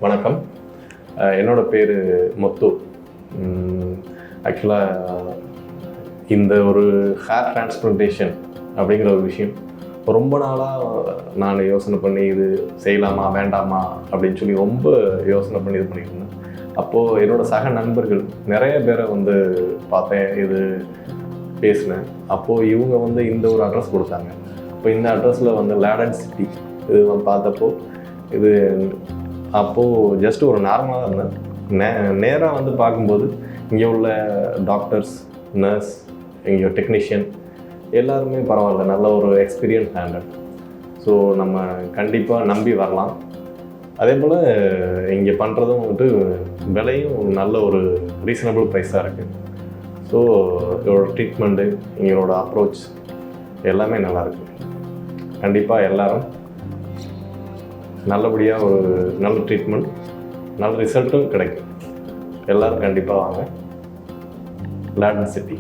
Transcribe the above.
வணக்கம். என்னோட பேர் முத்து. ஆக்சுவலாக இந்த ஒரு ஹேர் டிரான்ஸ்பிளான்டேஷன் அப்படிங்கிற ஒரு விஷயம் ரொம்ப நாளாக நான் யோசனை பண்ணி இது செய்யலாமா வேண்டாமா அப்படின்னு சொல்லி ரொம்ப யோசனை பண்ணி இது பண்ணிட்டு இருந்தேன். அப்போது என்னோடய சக நண்பர்கள் நிறைய பேரை பார்த்தேன், இது பேசினேன். அப்போது இவங்க இந்த ஒரு அட்ரஸ் கொடுத்தாங்க. இப்போ இந்த அட்ரஸில் டென்சிட்டி இது பார்த்தப்போ இது அப்போது ஜஸ்ட் ஒரு நார்மலாக தான் இருந்தேன். நேராக பார்க்கும்போது இங்கே உள்ள டாக்டர்ஸ், நர்ஸ், இங்கே டெக்னீஷியன் எல்லாருமே பரவாயில்ல, நல்ல ஒரு எக்ஸ்பீரியன்ஸ் ஹேண்டல். ஸோ நம்ம கண்டிப்பாக நம்பி வரலாம். அதே போல் இங்கே பண்ணுறதும் விலையும் நல்ல ஒரு ரீசனபிள் ப்ரைஸாக இருக்குது. ஸோ இதோட ட்ரீட்மெண்ட்டு, இங்களோட அப்ரோச் எல்லாமே நல்லாயிருக்கு. கண்டிப்பாக எல்லோரும் நல்லபடியாக ஒரு நல்ல ட்ரீட்மெண்ட், நல்ல ரிசல்ட்டும் கிடைக்கும். எல்லோரும் கண்டிப்பாக வாங்க. டென்சிட்டி.